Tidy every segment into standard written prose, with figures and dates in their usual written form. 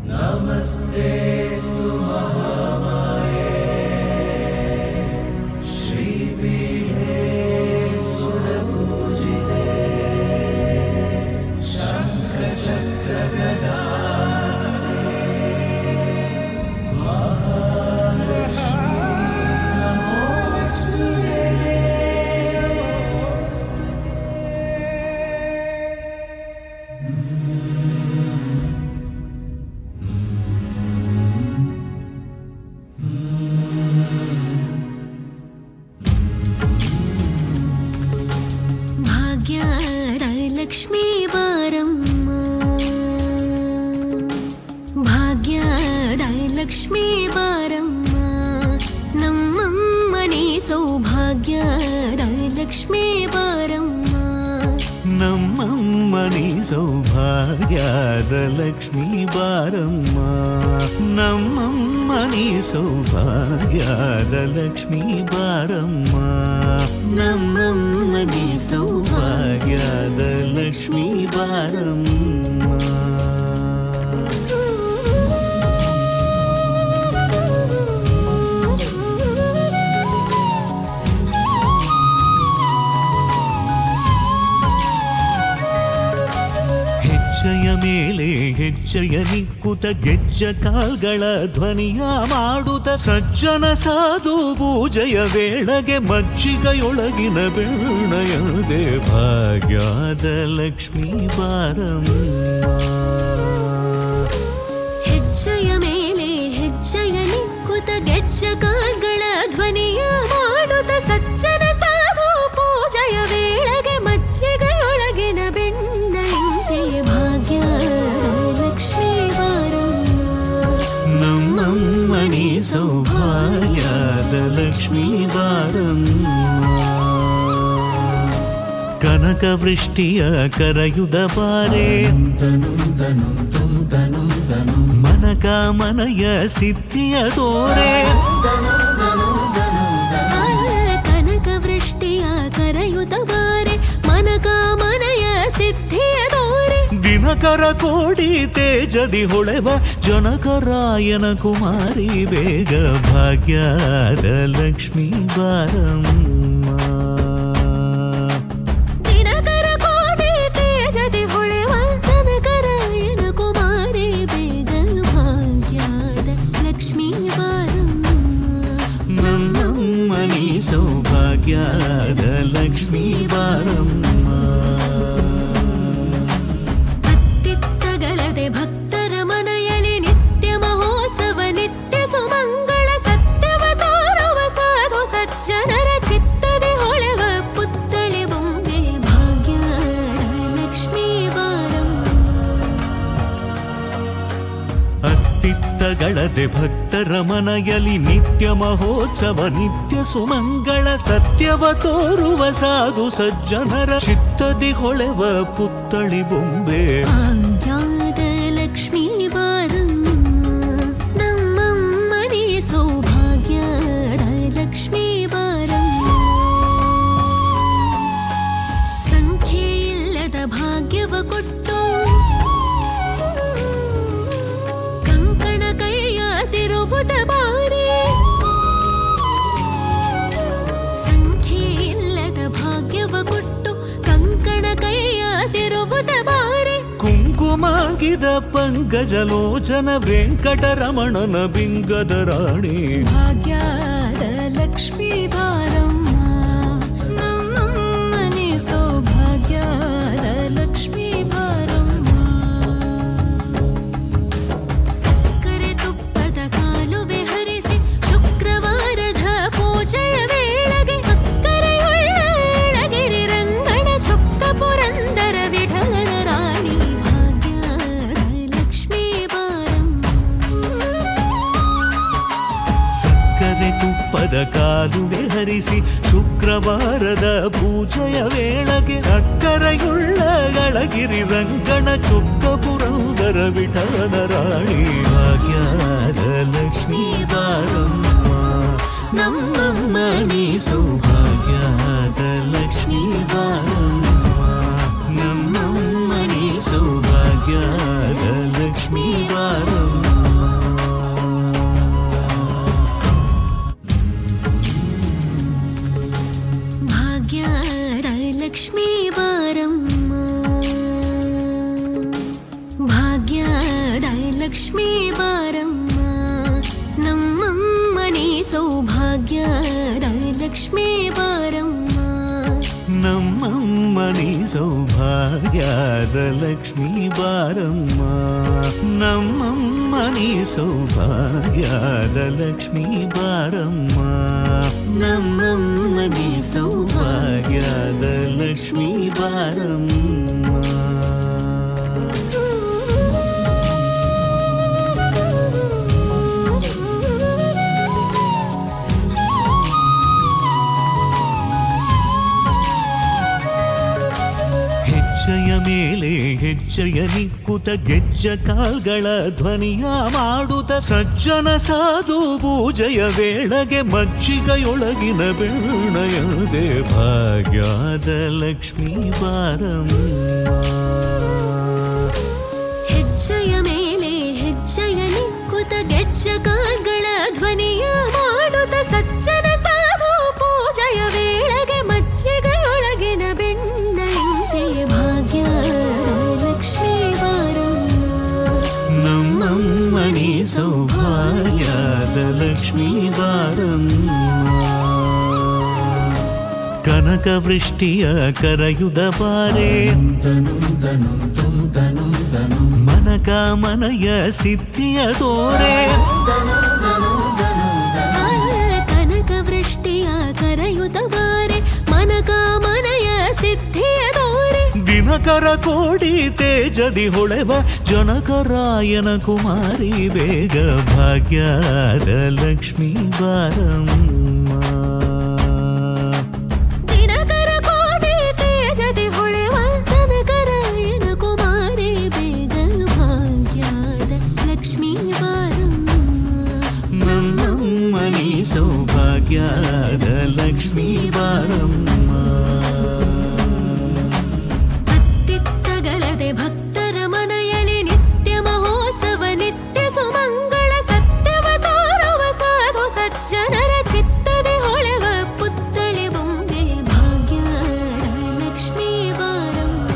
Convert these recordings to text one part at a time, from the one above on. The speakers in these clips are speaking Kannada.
नमस्तेऽस्तु महामाये श्रीपीठे सुरपूजिते शङ्खचक्रगदास्ते महालक्ष्मी नमोऽस्तुते। ಭಾಗ್ಯದ ಲಕ್ಷ್ಮೀ ಬಾರಮ್ಮ, ಭಾಗ್ಯದ ಲಕ್ಷ್ಮೀ ಬಾರಮ್ಮ, ನಮ್ಮಮ್ಮನಿ ಸೌಭಾಗ್ಯದ ಲಕ್ಷ್ಮೀ ಬಾರಮ್ಮ, ನಮ್ಮಮ್ಮನಿ ಸೌಭಾಗ್ಯದ ಲಕ್ಷ್ಮೀ ಬಾರಮ್ಮ, ನಮ್ಮಮ್ಮನಿ ಸೌಭಾಗ್ಯದ ಲಕ್ಷ್ಮೀ ಬಾರಮ್ಮ, ನಮ್ಮಮ್ಮನಿ ಸೌಭಾಗ್ಯದ ಲಕ್ಷ್ಮೀ ಬಾರಮ್ಮ. ಹೆಜ್ಜೆಯ ಮೇಲೆ ಹೆಜ್ಜೆಯ ನಿಕ್ಕುತ ಗೆಜ್ಜ ಕಾಲ್ಗಳ ಧ್ವನಿಯ ಮಾಡುತ್ತ ಸಜ್ಜನ ಸಾಧು ಪೂಜೆಯ ವೇಳೆಗೆ ಮಜ್ಜಿಗೆಯೊಳಗಿನ ಬೆಣ್ಣೆಯದೆ ಭಾಗ್ಯದ ಲಕ್ಷ್ಮೀ ಬಾರಮ್ಮ. ಹೆಜ್ಜೆಯ ಮೇಲೆ ಹೆಜ್ಜೆಯ ನಿಕ್ಕುತ ಗೆಜ್ಜ ಕಾಲ್ಗಳ ಧ್ವನಿಯ ಮಾಡುತ್ತ ಸಜ್ಜನ ಸಾಧು ಪೂಜೆಯ ವೇಳೆಗೆ ಮಜ್ಜಿಗೆಯೊಳಗಿನ ಬೆಣ್ಣೆಯಂತೆ ಭಾಗ್ಯದ ಲಕ್ಷ್ಮೀ ಬಾರಮ್ಮ, ನಮ್ಮಮ್ಮನಿ ಸೌಭಾಗ್ಯದ ಲಕ್ಷ್ಮೀ ಬಾರಮ್ಮ. ಕನಕ ವೃಷ್ಟಿಯ ಕರೆಯುದ ಬಾರೆ ಮನಕ ಮನಯ ಸಿದ್ಧಿಯ ತೋರೆ, ಕನಕ ವೃಷ್ಟಿಯ ಕರೆಯುತ ಬಾರೆ ಮನಕ ಮನಯ ಸಿದ್ಧಿಯ ತೋರೆ, ದಿನಕರ ಕೋಡಿ ತೇಜದಿ ಹೊಳೆವ ಜನಕರಾಯನ ಕುಮಾರಿ ಬೇಗ ಭಾಗ್ಯದ ಲಕ್ಷ್ಮೀ ಬಾರಮ್ಮ. ದಿನಕರ ಕೋಟಿ ತೇಜದಿ ಹೊಳೆವ ಜನಕರಾಯನ ಕುಮಾರಿ ಬೇಗ ಭಾಗ್ಯದ ಲಕ್ಷ್ಮೀ ಬಾರಮ್ಮ, ನಮ್ಮಮ್ಮನಿ ಸೌಭಾಗ್ಯದ ಲಕ್ಷ್ಮೀ ಬಾರಮ್ಮ. ಅತ್ತಿತ್ತಗಲದೆ ಭಕ್ತರ ಮನೆಯಲ್ಲಿ ನಿತ್ಯ ಮಹೋತ್ಸವ ನಿತ್ಯ ಸುಮಂಗಳ ಸತ್ಯವ ತೋರುವ ಸಾಧು ಸಜ್ಜನರ ಚಿತ್ತದೆ ಹೊಳೆವ ಪುತ್ಥಳಿ ಬೊಂಬೆ ಭಾಗ್ಯದ ಲಕ್ಷ್ಮೀ ಬಾರಮ್ಮ. ಅತ್ತಿತ್ತಗಳದೆ ಭಕ್ತರ ಮನೆಯಲ್ಲಿ ನಿತ್ಯ ಮಹೋತ್ಸವ ನಿತ್ಯ ಸುಮಂಗಳ ಸತ್ಯವ ತೋರುವ ಸಾಧು ಸಜ್ಜನರ ಚಿತ್ತದಿ ಹೊಳೆವ ಪುತ್ಥಳಿ ಬೊಂಬೆ ಭಾಗ್ಯದ ಲಕ್ಷ್ಮೀ ಬಾರಮ್ಮ, ನಮ್ಮಮ್ಮನಿ ಸೌಭಾಗ್ಯದ ಲಕ್ಷ್ಮೀ ಬಾರಮ್ಮ. ಸಂಖ್ಯೆ ಇಲ್ಲದ ಭಾಗ್ಯವ ಕೊಟ್ಟು ಕಂಕಣ ಕೈಯ ತಿರುವುದ ಬಾರಿ, ಸಂಖ್ಯೆ ಇಲ್ಲದ ಭಾಗ್ಯವ ಕೊಟ್ಟು ಕಂಕಣ ಕೈಯ ತಿರುವುದ ಬಾರಿ, ಕುಂಕುಮಾಗಿದ ಪಂಕಜಲೋಚನ ವೆಂಕಟರಮಣನ ಬಿಂಗದ ರಾಣಿ ಭಾಗ್ಯದ ಲಕ್ಷ್ಮೀ ಬಾರಮ್ಮ, ನಮ್ಮಮ್ಮನಿ ಸೌಭಾಗ್ಯದ ಲಕ್ಷ್ಮೀ ಬಾರಮ್ಮ. ಸಕ್ಕರೆ ತುಪ್ಪದ ಕಾಲುವೆ ಹರಿಸಿ ಶುಕ್ರವಾರದ ಪೂಜೆಯ ವೇಳೆಗೆ ಅಕ್ಕರೆಯುಳ್ಳ ಏಳಗಿರಿ ರಂಗಣ ಚೊಕ್ಕ ಪುರಂದರ ವಿಠಲನ ರಾಣಿ ಭಾಗ್ಯದ ಲಕ್ಷ್ಮೀ ಬಾರಮ್ಮ. ಸಕ್ಕರೆ ತುಪ್ಪದ ಕಾಲುವೆ ಹರಿಸಿ ಶುಕ್ರವಾರದ ಪೂಜೆಯ ವೇಳೆಗೆ ಅಕ್ಕರೆಯುಳ್ಳ ಗಳಗಿರಿ ರಂಗಣ ಚೊಕ್ಕ ಪುರಂದರ ವಿಠಲನ ರಾಣಿ ಭಾಗ್ಯದ ಲಕ್ಷ್ಮೀ ಬಾರಮ್ಮ. ನಮ್ಮಮ್ಮನಿ ಸೌಭಾಗ್ಯದ ಲಕ್ಷ್ಮೀ ಬಾರಮ್ಮ, ನಮ್ಮಮ್ಮನಿ ಸೌಭಾಗ್ಯದ ಲಕ್ಷ್ಮೀ ಬಾರಮ್ಮ. ಲಕ್ಷ್ಮೀ ಬಾರಮ್ಮ ನಮ್ಮಮ್ಮನಿ ಸೌಭಾಗ್ಯದ ಲಕ್ಷ್ಮೀ ಬಾರಮ್ಮ ನಮ್ಮಮ್ಮನಿ ಸೌಭಾಗ್ಯದ ಲಕ್ಷ್ಮೀ ಬಾರಮ್ಮ ನಮ್ಮಮ್ಮನಿ ಸೌಭಾಗ್ಯದ ಲಕ್ಷ್ಮೀ ಬಾರಮ್ಮ ನಮ್ಮಮ್ಮನಿ ಸೌಭಾಗ್ಯದ ಲಕ್ಷ್ಮೀ ಬಾರಮ್ಮ. ಹೆಜ್ಜೆಯ ಮೇಲೆ ಹೆಜ್ಜೆಯ ನಿಕ್ಕುತ ಗೆಜ್ಜ ಕಾಲ್ಗಳ ಧ್ವನಿಯ ಮಾಡುತ್ತ ಸಜ್ಜನ ಸಾಧು ಪೂಜೆಯ ವೇಳೆಗೆ ಮಜ್ಜಿಗೆಯೊಳಗಿನ ಬೆಣ್ಣಯದೆ ಭಾಗ್ಯದ ಲಕ್ಷ್ಮೀ ಬಾರಮ್ಮ. ಹೆಜ್ಜೆಯ ಮೇಲೆ ಹೆಜ್ಜೆಯ ನಿಕ್ಕುತ ಗೆಜ್ಜ ಕಾಲ್ಗಳ ಧ್ವನಿಯ ಮಾಡುತ್ತ ಸಜ್ಜನ ಸಾಧು ಪೂಜೆಯ ವೇಳೆಗೆ ಮಜ್ಜಿಗೆಯೊಳಗಿನ ಬೆಣ್ಣೆಯಂತೆ ಭಾಗ್ಯದ ಲಕ್ಷ್ಮೀ ಬಾರಮ್ಮ ನಮ್ಮಮ್ಮನಿ ಸೌಭಾಗ್ಯದ ಲಕ್ಷ್ಮೀ ಬಾರಮ್ಮ. ಕನಕ ವೃಷ್ಟಿಯ ಕರೆಯುದ ಬಾರೆ ಮನಕ ಮನಯ ಸಿದ್ಧಿಯ ತೋರೆ ಕನಕ ವೃಷ್ಟಿಯ ಕರೆಯುತ ಬಾರೆ ಮನಕ ಮನಯ ಸಿದ್ಧಿಯ ತೋರೆ ದಿನಕರ ಕೋಡಿ ತೇಜದಿ ಹೊಳೆವ ಜನಕರಾಯನ ಕುಮಾರಿ ಬೇಗ ಭಾಗ್ಯದ ಲಕ್ಷ್ಮೀ ಬಾರಮ್ಮ. ದಿನಕರ ಕೋಟಿ ತೇಜದಿ ಹೊಳೆವ ಜನಕರಾಯನ ಕುಮಾರಿ ಬೇಗ ಭಾಗ್ಯದ ಲಕ್ಷ್ಮೀ ಬಾರಮ್ಮ ನಮ್ಮಮ್ಮನಿ ಸೌಭಾಗ್ಯದ ಲಕ್ಷ್ಮೀ ಬಾರಮ್ಮ. ಅತ್ತಿತ್ತಗಲದೆ ಭಕ್ತರ ಮನೆಯಲ್ಲಿ ನಿತ್ಯ ಮಹೋತ್ಸವ ನಿತ್ಯ ಸುಮಂಗಳ ಸತ್ಯವ ತೋರುವ ಸಾಧು ಸಜ್ಜನರ ಚಿತ್ತದೆ ಹೊಳೆವ ಪುತ್ಥಳಿ ಬೊಂಬೆ ಭಾಗ್ಯದ ಲಕ್ಷ್ಮೀ ಬಾರಮ್ಮ.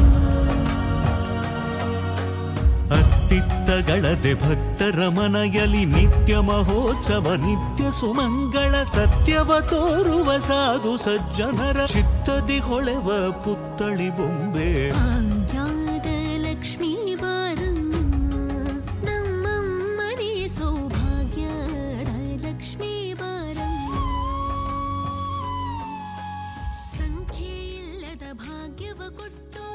ಅತ್ತಿತ್ತಗಳದೆ ಭಕ್ತರ ಮನೆಯಲ್ಲಿ ನಿತ್ಯ ಮಹೋತ್ಸವ ನಿತ್ಯ ಸುಮಂಗಳ ಸತ್ಯವ ತೋರುವ ಸಾಧು ಸಜ್ಜನರ ಚಿತ್ತದಿ ಹೊಳೆವ ಪುತ್ಥಳಿ ಬೊಂಬೆ ಭಾಗ್ಯದ ಲಕ್ಷ್ಮೀ ಬಾರಮ್ಮ ನಮ್ಮಮ್ಮನಿ ಸೌಭಾಗ್ಯದ ಲಕ್ಷ್ಮೀ ಬಾರಮ್ಮ. ಸಂಖ್ಯೆ ಇಲ್ಲದ ಭಾಗ್ಯವ ಕೊಟ್ಟು